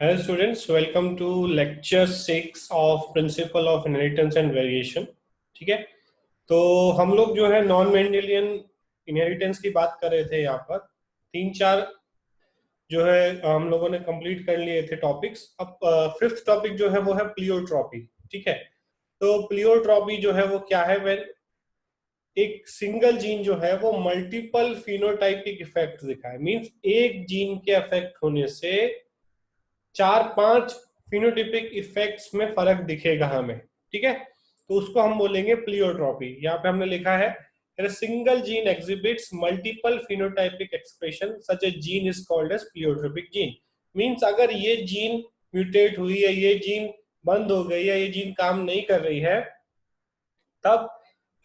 Hello students, welcome to lecture 6 of Principle of Inheritance and Variation। ठीक है, तो हम लोग जो है नॉन मेंडेलियन इनहेरिटेंस की बात कर रहे थे। यहाँ पर तीन चार जो है हम लोगों ने कंप्लीट कर लिए थे टॉपिक्स। अब फिफ्थ टॉपिक जो है वो है प्लियोट्रॉपी। ठीक है, तो प्लियोट्रॉपी जो है वो क्या है? व्हेन एक सिंगल जीन जो है वो मल्टीपल फिनोटाइपिक इफेक्ट दिखाए, मींस एक जीन के अफेक्ट होने से चार पांच फिनोटिपिक इफेक्ट्स में फर्क दिखेगा हमें। ठीक है, तो उसको हम बोलेंगे प्लियोट्रॉपी। यहाँ पे हमने लिखा है single gene exhibits multiple phenotypic expression such a gene is called as pleiotropic gene. Means अगर ये जीन म्यूटेट हुई है, ये जीन बंद हो गई है, ये जीन काम नहीं कर रही है, तब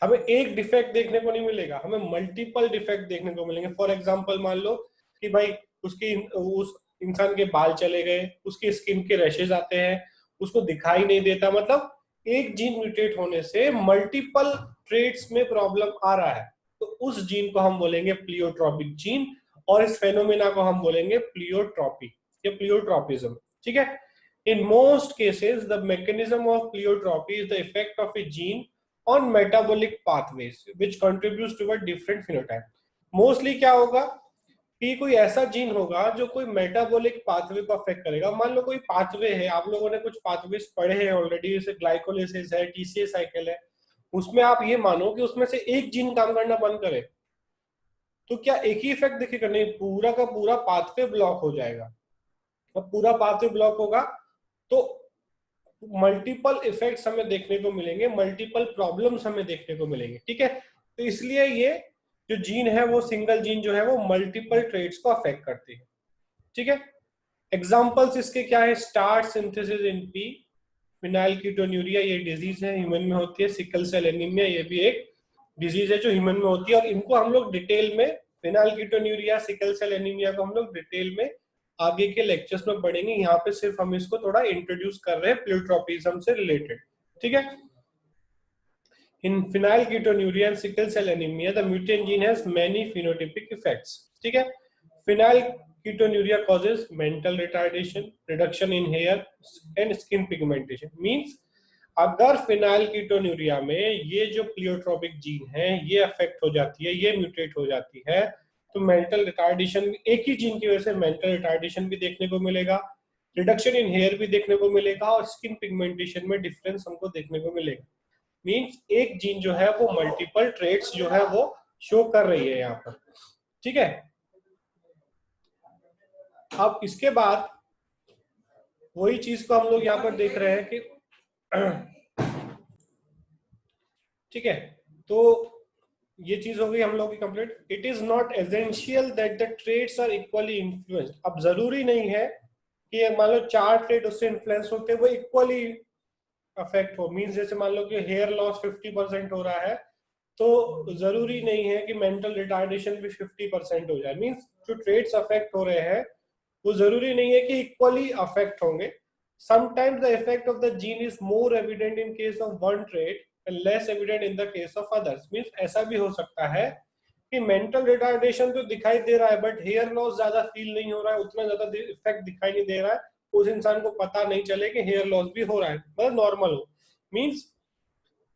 हमें एक डिफेक्ट देखने को नहीं मिलेगा, हमें मल्टीपल डिफेक्ट देखने को मिलेंगे। फॉर एग्जांपल मान लो कि भाई उसकी उस इंसान के बाल चले गए, उसकी स्किन के रैशेज आते हैं, उसको दिखाई नहीं देता। मतलब एक जीन म्यूटेट होने से मल्टीपल ट्रेट्स में प्रॉब्लम आ रहा है, तो उस जीन को हम बोलेंगे प्लियोट्रॉपिक जीन, और इस फेनोमेना को हम बोलेंगे प्लियोट्रॉपी या प्लियोट्रॉपिज्म। ठीक है, in most cases the mechanism of pleiotropy is the effect of A gene on metabolic pathways which contributes toward different phenotype। Mostly क्या होगा कि कोई ऐसा जीन होगा जो कोई मेटाबॉलिक पाथवे को अफेक्ट करेगा। मान लो कोई पाथवे है, आप लोगों ने कुछ पाथवेज पढ़े हैं ऑलरेडी, जैसे ग्लाइकोलिसिस है, टीसीए साइकिल है, उसमें आप ये मानो कि उसमें से एक जीन काम करना बंद करे तो क्या एक ही इफेक्ट दिखेगा? नहीं, पूरा का पूरा पाथवे ब्लॉक हो जाएगा। अब पूरा पाथवे ब्लॉक होगा तो मल्टीपल इफेक्ट्स हमें देखने को मिलेंगे, मल्टीपल प्रॉब्लम्स हमें देखने को मिलेंगे। ठीक है, तो इसलिए ये जो जीन है वो सिंगल जीन जो है वो मल्टीपल ट्रेट्स को अफेक्ट करती है। ठीक है, एग्जांपल्स इसके क्या है? स्टार्च सिंथेसिस इन पी, फिनाइलकीटोन्यूरिया ये डिजीज है, ह्यूमन में होती है। सिकल सेल एनीमिया ये भी एक डिजीज है जो ह्यूमन में होती है, और इनको हम लोग डिटेल में, फिनाइलकीटोन्यूरिया, सिकल सेल एनीमिया को हम लोग डिटेल में आगे के लेक्चर्स में पढ़ेंगे। यहाँ पे सिर्फ हम इसको थोड़ा इंट्रोड्यूस कर रहे हैं प्लियोट्रॉपिज्म से रिलेटेड। ठीक है, इन phenylketonuria and sickle cell anemia the mutant gene has many phenotypic effects। ठीक है, phenylketonuria causes mental retardation, reduction in hair and skin pigmentation। Means अगर phenylketonuria में ये जो प्लियोट्रोपिक जीन है ये अफेक्ट हो जाती है, ये म्यूटेट हो जाती है, तो मेंटल रिटार्डेशन, एक ही जीन की वजह से मेंटल रिटार्डेशन भी देखने को मिलेगा, रिडक्शन इन हेयर भी देखने को मिलेगा, और स्किन पिगमेंटेशन में डिफरेंस हमको देखने को मिलेगा। मींस एक जीन जो है वो मल्टीपल ट्रेट्स जो है वो शो कर रही है यहाँ पर। ठीक है, अब इसके बाद वही चीज को हम लोग यहाँ पर देख रहे हैं कि ठीक है, तो ये चीज हो गई हम लोग की complete. It is not essential that the traits are equally influenced. अब जरूरी नहीं है कि मान लो चार ट्रेट उससे इन्फ्लुएंस होते वो इक्वली अफेक्ट हो। मींस जैसे मान लो कि हेयर लॉस 50% हो रहा है, तो जरूरी नहीं है कि मेंटल रिटार्डेशन भी 50% हो जाए। मींस जो ट्रेड्स अफेक्ट हो रहे हैं वो जरूरी नहीं है कि इक्वली अफेक्ट होंगे। Sometimes the effect of the gene is more evident in case of one trade and less evident in the case of others. Means ऐसा भी हो सकता है कि मेंटल रिटार्डेशन तो दिखाई दे रहा है बट हेयर लॉस ज्यादा फील नहीं हो रहा है, उतना ज्यादा इफेक्ट दिखाई नहीं दे रहा है, उस इंसान को पता नहीं चले कि हेयर लॉस भी हो रहा है, मतलब नॉर्मल हो। मींस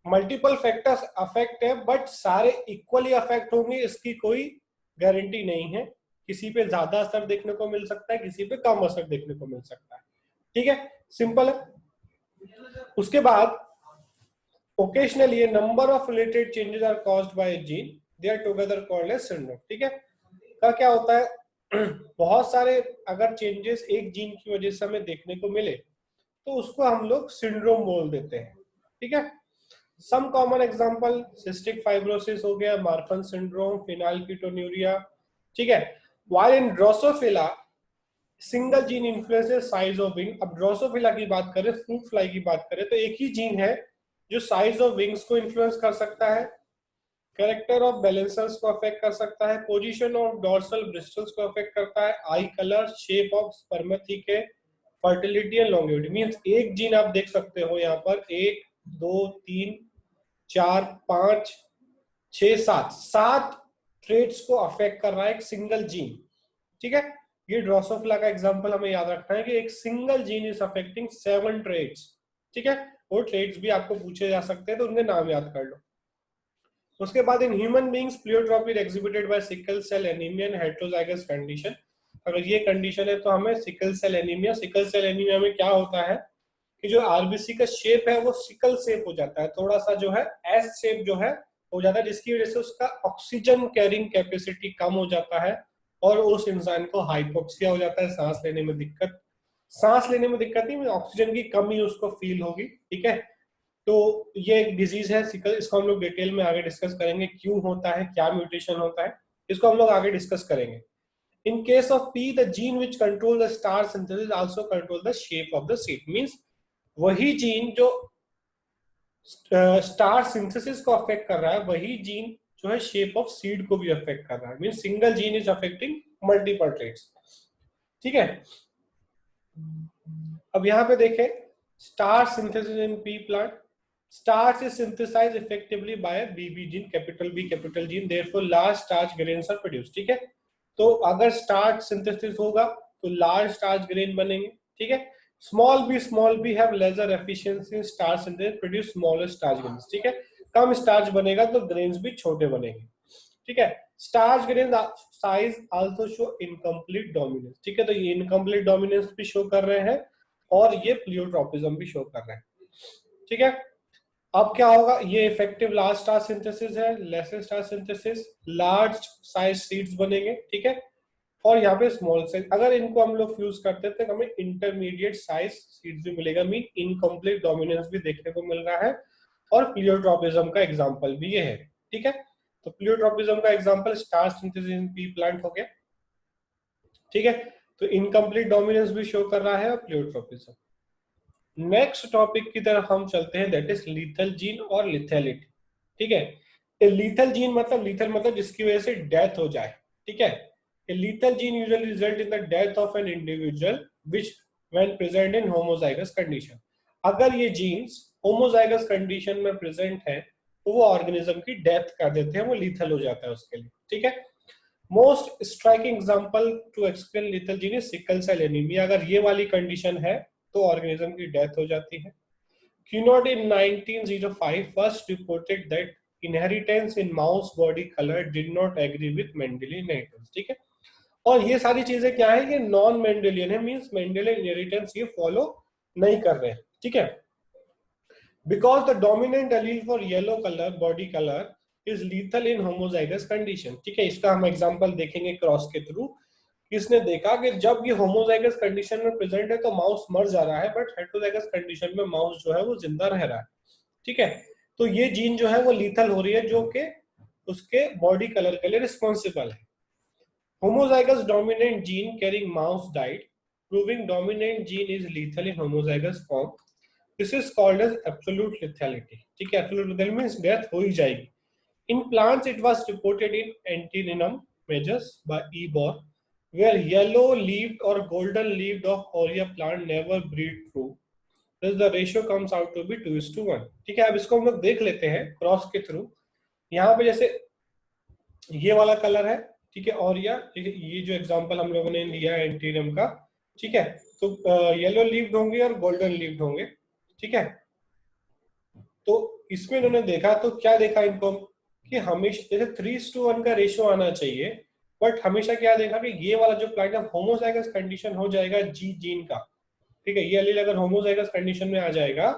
मल्टीपल फैक्टर्स अफेक्ट है बट सारे इक्वली अफेक्ट होंगे इसकी कोई गारंटी नहीं है। किसी पे ज्यादा असर देखने को मिल सकता है, किसी पे कम असर देखने को मिल सकता है। ठीक है, सिंपल है। उसके बाद occasionally a number of related changes are caused by a gene, they are together called as syndrome। ठीक है, का क्या होता है बहुत सारे अगर चेंजेस एक जीन की वजह से हमें देखने को मिले तो उसको हम लोग सिंड्रोम बोल देते हैं। ठीक है, some common example cystic fibrosis हो गया, मार्फन सिंड्रोम, फिनाइलकीटोन्यूरिया। ठीक है, while in Drosophila single gene influences size of wing. अब ड्रोसोफिला की बात करें, फ्रूट फ्लाई की बात करें, तो एक ही जीन है जो साइज ऑफ विंग्स को इन्फ्लुएंस कर सकता है, कैरेक्टर ऑफ बैलेंसर्स को अफेक्ट कर सकता है, पोजीशन ऑफ डॉर्सल ब्रिस्टल्स को अफेक्ट करता है, eye colour, shape of spermathecae, fertility and longevity. Means एक जीन आप देख सकते हो यहाँ पर, 1 2 3 4 5 6 7 7 ट्रेट्स को अफेक्ट कर रहा है एक सिंगल जीन। ठीक है, ये ड्रोसोफिला का एग्जांपल हमें याद रखना है कि एक single gene is affecting 7 traits, ठीक है। वो ट्रेट्स भी आपको पूछे जा सकते हैं, तो उनके नाम याद कर लो। उसके बाद in human beings pleiotropy exhibited by sickle cell anaemia and heterozygous condition. अगर ये कंडीशन है तो हमें सिकल सेल एनीमिया में क्या होता है कि जो आरबीसी का शेप है वो सिकल शेप हो जाता है, थोड़ा सा जो है एस शेप जो है हो जाता है, जिसकी वजह से उसका ऑक्सीजन कैरिंग कैपेसिटी कम हो जाता है और उस इंसान को हाइपोक्सिया हो जाता है, सांस लेने में दिक्कत नहीं, ऑक्सीजन की कमी उसको फील होगी, ठीक है। तो ये एक डिजीज है सिकल, इसको हम लोग डिटेल में आगे डिस्कस करेंगे, क्यों होता है, क्या म्यूटेशन होता है, इसको हम लोग आगे डिस्कस करेंगे। In case of P, the gene which control the star synthesis also control the shape of the seed. Means वही जीन जो स्टार सिंथेसिस को अफेक्ट कर रहा है, वही जीन जो है शेप ऑफ सीड को भी अफेक्ट कर रहा है। Means single gene is affecting multiple traits, ठीक है। अब यहाँ पे देखें star synthesis in P plant. Starch is synthesized effectively by a BB gene, capital B capital gene, therefore large starch grains are produced, ठीक है। तो अगर स्टार्च सिंथेसिस होगा तो लार्ज स्टार्च ग्रेन बनेंगे, ठीक है। Small B have lesser efficiency starch synthesis produce smaller starch grains, ठीक है। कम स्टार्च बनेगा तो ग्रेन्स भी छोटे बनेंगे, ठीक है। Starch grain size also show incomplete dominance, ठीक है। तो ये इनकम्प्लीट डोमिनेंस भी शो कर रहे हैं और ये प्लियोट्रोपिज्म भी शो कर रहे हैं, ठीक है। अब क्या होगा, ये इफेक्टिव लार्ज स्टार सिंथेसिस है, lesser star synthesis, large size seeds बनेंगे, ठीक है। और यहाँ पे स्मॉल साइज, अगर इनको हम लोग फ्यूज करते हैं तो हमें इंटरमीडिएट साइज सीड्स भी मिलेगा, मीन इनकम्प्लीट डोमिनेंस भी देखने को मिल रहा है। और प्लियोट्रोपिज्म का एग्जांपल भी ये है, ठीक है। तो प्लियोट्रोपिज्म का example star synthesis in P plant हो गया, ठीक है। तो इनकम्प्लीट डोमिनेंस भी शो कर रहा है और प्लियोट्रोपिज्म। नेक्स्ट टॉपिक की तरफ हम चलते हैं, दैट इज लीथल जीन और लिथेलिटी, ठीक है। लीथल जीन मतलब जिसकी वजह से डेथ हो जाए, ठीक है। Lethal gene usually result in the death of an individual which when present in homozygous condition. अगर ये जीन्स होमोजाइगस कंडीशन में प्रेजेंट है तो वो ऑर्गेनिज्म की डेथ कर देते हैं, वो लीथल हो जाता है उसके लिए, ठीक है। Most striking example to explain lethal gene is sickle cell anaemia. अगर ये वाली कंडीशन है तो ऑर्गेनिज्म की डेथ हो जाती है। Cugnot in 1905 first reported that inheritance in mouse body color did not agree with Mendelian inheritance, ठीक है। और ये सारी चीजें क्या है, ये नॉन मेंडेलियन है, मींस मेंडेलियन इनहेरिटेंस ये फॉलो नहीं कर रहे हैं, ठीक है। Because the dominant allele for yellow colour body colour is lethal in homozygous condition, ठीक है। इसका हम एग्जांपल देखेंगे क्रॉस के थ्रू। किसने देखा कि जब ये होमोजाइगस कंडीशन में प्रेजेंट है तो माउस मर जा रहा है, बट हेटेरोजाइगस कंडीशन में माउस जो है वो जिंदा रह रहा है, ठीक है। तो ये जीन जो है वो लीथल हो रही है, जो कि उसके बॉडी कलर के लिए रिस्पॉन्सिबल है। homozygous dominant gene carrying mouse died, proving dominant gene is lethal in homozygous form. This is called as absolute lethality, ठीक है। absolute lethality means death हो ही जाएगी। In plants it was reported in Antininum majus by E. Bohr, where yellow-leaved or golden-leaved of Aurea plant never breed true. Thus the ratio comes out to be 2:1, ठीक है। अब इसको हम लोग देख लेते हैं क्रॉस के थ्रू। यहाँ पे जैसे ये वाला कलर है, ठीक है, और ये जो एग्जांपल हम लोगों ने लिया है एंटीरियम का, ठीक है। तो येलो लीव्ड होंगे और गोल्डन लीव्ड होंगे, ठीक है। तो इसमें इन्होंने देखा तो क्या देखा इनको कि हमेशा जैसे 3:1 का रेशियो आना चाहिए, बट हमेशा क्या देखा कि ये वाला जो प्लांट है होमोजाइगस कंडीशन हो जाएगा जी जीन का, ठीक है। ये एलील अगर होमोजाइगस कंडीशन में आ जाएगा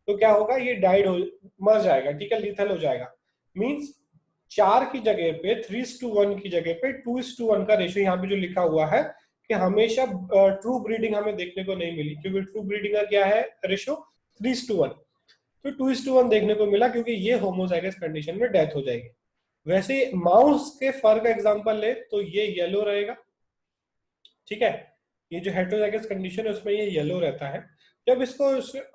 तो क्या होगा, ये डाइड हो मर जाएगा, ठीक है, लीथल हो जाएगा। मींस 4 की जगह पे 3:1 की जगह पे 2:1 का रेशियो यहाँ पे जो लिखा हुआ है कि हमेशा ट्रू ब्रीडिंग हमें देखने को नहीं मिली, क्योंकि ट्रू ब्रीडिंग का क्या है रेशियो 3:1, तो 2:1 देखने को मिला क्योंकि ये होमोजाइगस कंडीशन में डेथ हो जाएगी। वैसे माउस के फर का एग्जांपल ले तो ये येलो रहेगा, ठीक है। ये जो हेटेरोजाइगस कंडीशन है उसमें ये येलो रहता है। जब इसको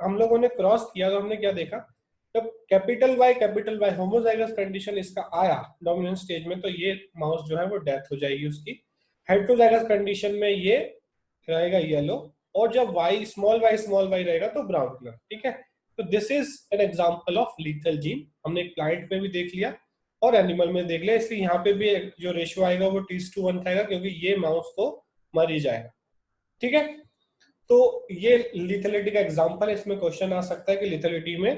हम लोगों ने क्रॉस किया तो हमने क्या देखा, जब कैपिटल वाई होमोजाइगस कंडीशन इसका आया डोमिनेंट स्टेज में तो ये माउस जो है वो डेथ हो जाएगी उसकी। हेटेरोजाइगस कंडीशन में ये रहेगा येलो, और जब स्मॉल वाई रहेगा तो ब्राउन कलर, ठीक है। तो this is an example of lethal gene. हमने एक प्लांट में भी देख लिया और एनिमल में देख लिया, इसलिए यहाँ पे भी जो रेशियो आएगा वो 2:1 आएगा, क्योंकि ये माउस तो मर ही जाएगा। ठीक है, तो ये लिथेलिटी का एग्जांपल है, इसमें क्वेश्चन आ सकता है कि लिथेलिटी में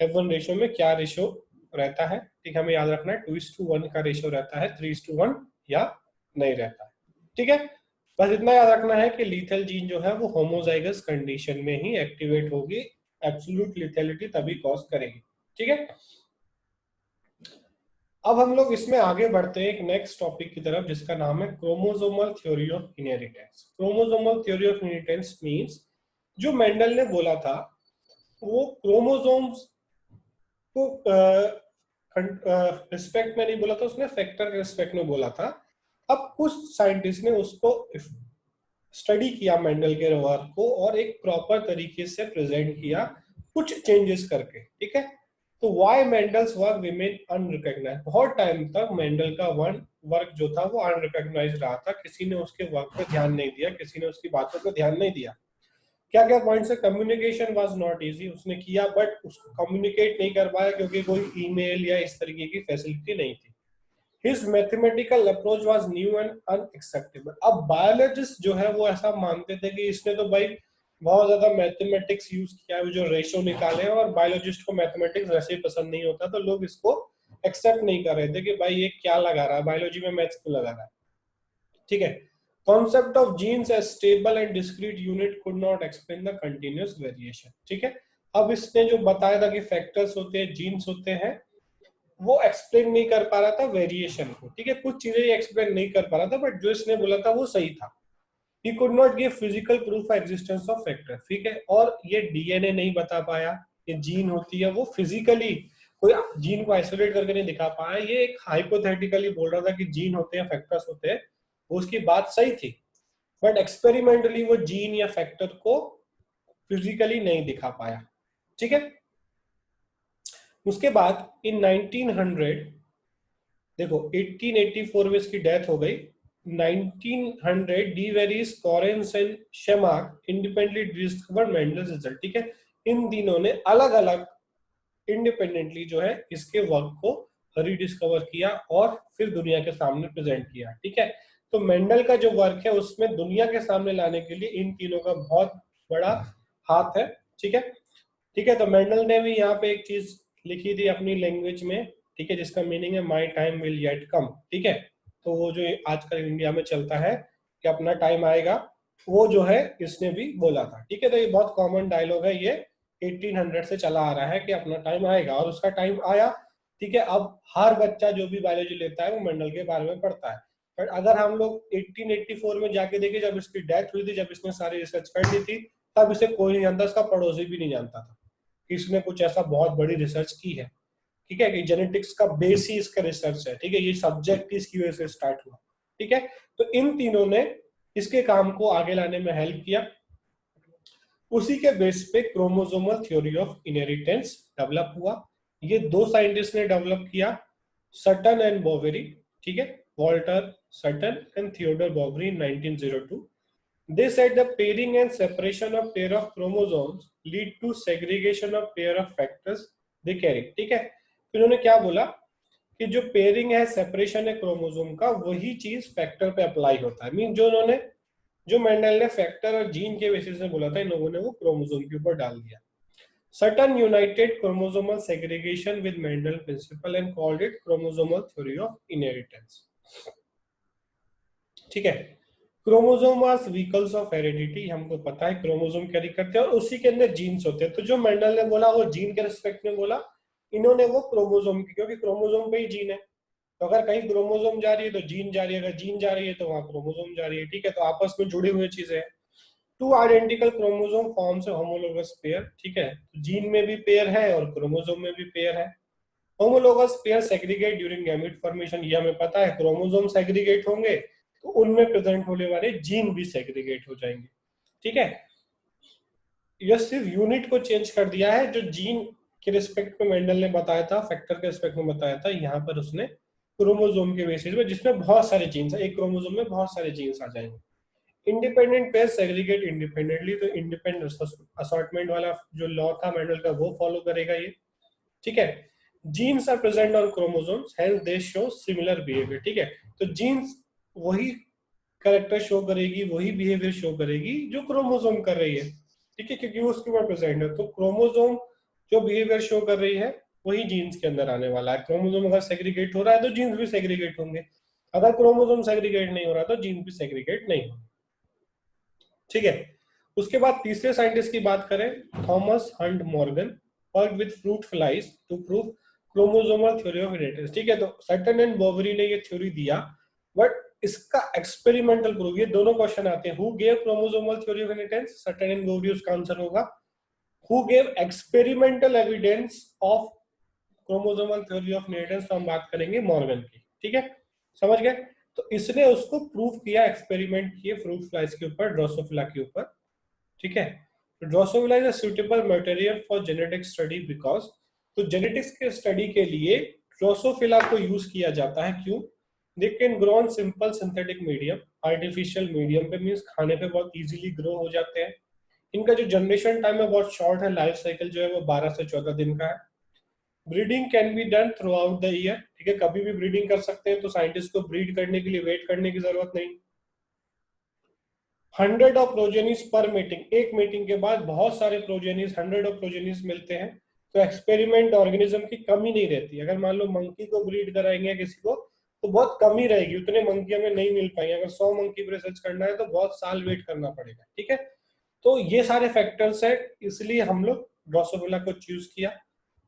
F1 रेशियो में क्या रेशियो रहता है। ठीक है, हमें याद रखना है 2:1 का रेशियो रहता है, 3:1 या नहीं रहता है। ठीक है, बस इतना याद रखना है कि लीथल जीन जो है वो होमोजाइगस कंडीशन में ही एक्टिवेट होगी, एब्सोल्यूट लिथेलिटी तभी कॉज करेगी। ठीक है, अब हम लोग इसमें आगे बढ़ते हैं एक नेक्स्ट टॉपिक की तरफ जिसका नाम है chromosomal theory of inheritance. Chromosomal theory of inheritance means जो मेंडल ने बोला था वो क्रोमोसोम्स को रिस्पेक्ट में नहीं बोला था, उसने फैक्टर के रिस्पेक्ट में बोला था। अब कुछ साइंटिस्ट ने उसको स्टडी किया मेंडल के वर्क को और एक प्रॉपर तरीके से प्रेजेंट किया कुछ चेंजेस करके। ठीक है, तो why Mendel's work remain unrecognised. बहुत टाइम तक मेंडल का वर्क जो था वो अनरिकॉग्नाइज्ड रहा था, किसी ने उसके वर्क पर ध्यान नहीं दिया, किसी ने उसकी बातों पर ध्यान नहीं दिया। क्या क्या पॉइंट्स है, कम्युनिकेशन वाज नॉट इजी, उसने किया बट उसको कम्युनिकेट नहीं कर पाया क्योंकि कोई ईमेल या इस तरीके की फैसिलिटी नहीं थी। His mathematical approach was new and unacceptable। अब बायोलॉजिस्ट जो है वो ऐसा मानते थे कि इसने तो भाई बहुत ज्यादा मैथमेटिक्स यूज किया है, जो रेशियो निकाले हैं, और बायोलॉजिस्ट को मैथमेटिक्स वैसे ही पसंद नहीं होता, तो लोग इसको एक्सेप्ट नहीं कर रहे थे कि भाई ये क्या लगा रहा है, बायोलॉजी में मैथ्स क्यों लगा रहा है। ठीक है, concept of genes as stable and discrete unit could not explain the continuous variation. ठीक है, अब इसने जो बताया था कि फैक्टर्स होते हैं, जीन्स होते हैं, वो एक्सप्लेन नहीं कर पा रहा था वेरिएशन को। ठीक है, कुछ चीजें एक्सप्लेन नहीं कर पा रहा था बट जो इसने बोला था वो सही था। He could not give physical proof existence of factor. ठीक है, और ये डीएनए नहीं बता पाया, ये जीन होती है वो फिजिकली कोई जीन को आइसोलेट करके नहीं दिखा पाया, ये एक हाइपोथेटिकली बोल रहा था कि जीन होते हैं, फैक्टर्स होते हैं, उसकी बात सही थी बट एक्सपेरिमेंटली वो जीन या फैक्टर को फिजिकली नहीं दिखा पाया। ठीक है, उसके बाद इन 1900, देखो 1884 में इसकी डेथ हो गई, 1900 De Vries, Correns and Tschermak independently discover Mendel's result. ठीक है, इन तीनों ने अलग अलग इंडिपेंडेंटली जो है इसके वर्क को रीडिस्कवर किया और फिर दुनिया के सामने प्रेजेंट किया। ठीक है, तो मेंडल का जो वर्क है उसमें दुनिया के सामने लाने के लिए इन तीनों का बहुत बड़ा हाथ है। ठीक है, ठीक है, तो मेंडल ने भी यहाँ पे एक चीज लिखी थी अपनी लैंग्वेज में, ठीक है, जिसका मीनिंग है माई टाइम विल येट कम। ठीक है, तो वो जो आजकल इंडिया में चलता है कि अपना टाइम आएगा, वो जो है इसने भी बोला था। ठीक है, तो ये बहुत कॉमन डायलॉग है, ये 1800 से चला आ रहा है कि अपना टाइम आएगा और उसका टाइम आया। ठीक है, अब हर बच्चा जो भी बायोलॉजी लेता है वो मेंडल के बारे में पढ़ता है, बट अगर हम लोग 1884 में जाके देखें जब इसकी डेथ हुई थी, जब इसने सारी रिसर्च कर ली थी, तब इसे कोई नहीं जानता, इसका पड़ोसी भी नहीं जानता था कि इसने कुछ ऐसा बहुत बड़ी रिसर्च की है। ठीक है, कि जेनेटिक्स का बेस ही इसका रिसर्च है। ठीक है, ये सब्जेक्ट इसकी वजह से स्टार्ट हुआ। ठीक है, तो इन तीनों ने इसके काम को आगे लाने में हेल्प किया। उसी के बेस पे chromosomal theory of inheritance develop हुआ। ये दो साइंटिस्ट ने डेवलप किया, सटन एंड बोवेरी। ठीक है, Walter Sutton and Theodor Boveri in 1902। They said the pairing and separation of pair of chromosomes lead to segregation of pair of factors they carry। ठीक है, तो इन्होंने क्या बोला कि जो पेयरिंग है, सेपरेशन है क्रोमोसोम का, वही चीज फैक्टर पे अप्लाई होता है। मीन जो उन्होंने, जो मेंडल ने फैक्टर और जीन के बेसिस में बोला था, इन लोगों ने वो क्रोमोसोम के ऊपर डाल दिया। Sutton united chromosomal segregation with Mendel principle and called it chromosomal theory of inheritance। ठीक है, क्रोमोसोम्स व्हीकल्स ऑफ हेरिडिटी, हमको पता है क्रोमोसोम कैरी करते हैं और उसी के अंदर जीन्स होते हैं। तो जो मेंडल ने बोला वो जीन के रिस्पेक्ट में बोला, इन्होंने वो क्रोमोसोम की, क्योंकि क्रोमोसोम पे ही जीन है, तो अगर कहीं क्रोमोसोम जा रही है तो जीन जा रही है, अगर जीन जा रही है तो वहां क्रोमोसोम जा रही है। ठीक है, तो आपस में जुड़ी हुई चीजें हैं। Two identical chromosome forms a homologous pair. ठीक है, तो जीन में भी पेयर है और क्रोमोसोम में भी पेयर है। Homologous pair segregate during gamete formation, ये हमें पता है, क्रोमोसोम सेग्रीगेट होंगे तो उनमें प्रेजेंट होने वाले जीन भी सेग्रीगेट हो जाएंगे। ठीक है, यह सिर्फ यूनिट को चेंज कर दिया है, जो जीन के रिस्पेक्ट में मेंडल ने बताया था, फैक्टर के रिस्पेक्ट में बताया था, यहाँ पर उसने क्रोमोसोम के बेसिस में, जिसमें बहुत सारे जीन्स है, एक क्रोमोसोम में बहुत सारे जीन्स आ जाएंगे। इंडिपेंडेंट पेयर सेग्रीगेट इंडिपेंडेंटली, तो इंडिपेंडेंट असॉर्टमेंट वाला जो लॉ था मेंडल का वो फॉलो करेगा ये। ठीक है, genes are present on chromosomes, hence they show similar behaviour. ठीक है, तो जीन्स वही कैरेक्टर शो करेगी, वही बिहेवियर शो करेगी जो क्रोमोसोम कर रही है, ठीक है, क्योंकि वो उसके ऊपर प्रेजेंट है। तो क्रोमोसोम जो बिहेवियर शो कर रही है वही जीन्स के अंदर आने वाला है। क्रोमोसोम अगर सेग्रीगेट हो रहा है तो जीन्स भी सेग्रीगेट होंगे, अगर क्रोमोसोम सेग्रीगेट नहीं हो रहा तो जीन्स भी सेग्रीगेट नहीं होंगे, ठीक है। उसके बाद तीसरे साइंटिस्ट की बात करें, Thomas Hunt Morgan work with fruit flies to prove chromosomal theory of inheritance, ठीक है। तो सटन एंड बोवेरी ने ये थ्योरी दिया, बट इसका एक्सपेरिमेंटल प्रूफ, ये दोनों क्वेश्चन आते हैं। Who gave chromosomal theory of inheritance, Sutton and Boveri, उसका आंसर होगा who gave experimental evidence of chromosomal theory of inheritance, तो हम बात करेंगे मॉर्गन की, ठीक है, समझ गए। तो इसने उसको प्रूव किया, एक्सपेरिमेंट किए फ्रूट फ्लाइज के ऊपर, ड्रोसोफिला के ऊपर, ठीक है। तो Drosophila is a suitable material for genetic study because, तो जेनेटिक्स के स्टडी के लिए ड्रोसोफिला को यूज किया जाता है, क्यों? They can grow on simple synthetic medium, artificial medium पे, मीन्स खाने पे बहुत इजीली ग्रो हो जाते हैं। इनका जो जनरेशन टाइम है बहुत शॉर्ट है, लाइफ साइकिल जो है वो 12 से 14 दिन का है। Breeding can be done through out the year, ठीक है, कभी भी ब्रीडिंग कर सकते हैं, तो साइंटिस्ट को ब्रीड करने के लिए वेट करने की जरूरत नहीं। 100 ऑफ प्रोजेनिस पर मीटिंग, एक मीटिंग के बाद बहुत सारे प्रोजेनिस, 100 ऑफ प्रोजेनिस मिलते हैं, तो एक्सपेरिमेंट ऑर्गेनिज्म की कमी नहीं रहती। अगर मान लो मंकी को ब्रीड कराएंगे किसी को, तो बहुत कमी रहेगी, उतने मंकी हमें नहीं मिल पाएंगे। अगर 100 मंकी पर रिसर्च करना है तो बहुत साल वेट करना पड़ेगा, ठीक है। तो ये सारे फैक्टर्स है, इसलिए हम लोग ड्रोसोफिला को चूज किया।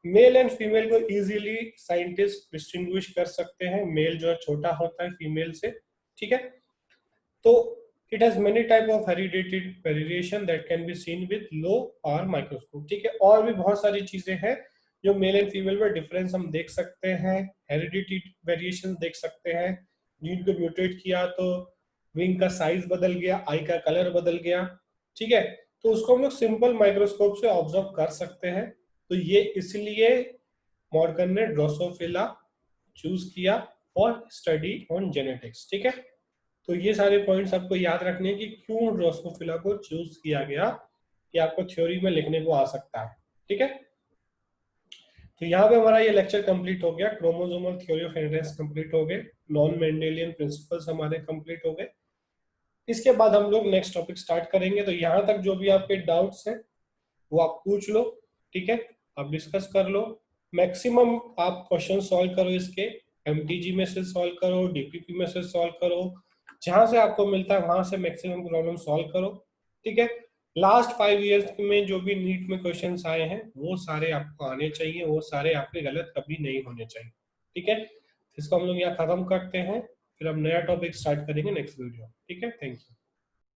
मेल एंड फीमेल को इजीली साइंटिस्ट डिस्टिंग्विश कर सकते हैं, मेल जो है छोटा होता है फीमेल से, ठीक है। तो it has many type of heredited variation that can be seen with low power microscope, ठीक है। और भी बहुत सारी चीजें हैं जो मेल एंड फीमेल में डिफरेंस हम देख सकते हैं, हेरिडिटेड वेरिएशन देख सकते हैं, जीन को म्यूटेट किया तो विंग का साइज बदल गया, आई का कलर बदल गया, ठीक है। तो उसको हम लोग सिंपल माइक्रोस्कोप से ऑब्जर्व कर सकते हैं। तो ये इसलिए मॉर्गन ने ड्रोसोफिला चूज किया फॉर स्टडी ऑन जेनेटिक्स, ठीक है। तो ये सारे पॉइंट्स आपको याद रखने हैं कि क्यों ड्रोसोफिला को चूज किया गया, कि आपको थ्योरी में लिखने को आ सकता है, ठीक है। तो यहाँ पे हमारा ये लेक्चर कंप्लीट हो गया, chromosomal theory of inheritance complete हो गए, नॉन मेंडेलियन प्रिंसिपल्स हमारे कंप्लीट हो गए। इसके बाद हम लोग नेक्स्ट टॉपिक स्टार्ट करेंगे। तो यहाँ तक जो भी आपके डाउट्स हैं वो आप पूछ लो, ठीक है, आप डिस्कस कर लो। मैक्सिमम आप क्वेश्चन सॉल्व करो, इसके एमटीजी में से सॉल्व करो, डीपीपी में से सॉल्व करो, जहां से आपको मिलता है वहां से मैक्सिमम प्रॉब्लम सॉल्व करो, ठीक है। लास्ट 5 इयर्स में जो भी नीट में क्वेश्चंस आए हैं वो सारे आपको आने चाहिए, वो सारे आपके गलत कभी नहीं होने चाहिए, ठीक है। इसको हम लोग यहाँ खत्म करते हैं, फिर हम नया टॉपिक स्टार्ट करेंगे नेक्स्ट वीडियो, ठीक है। Thank you.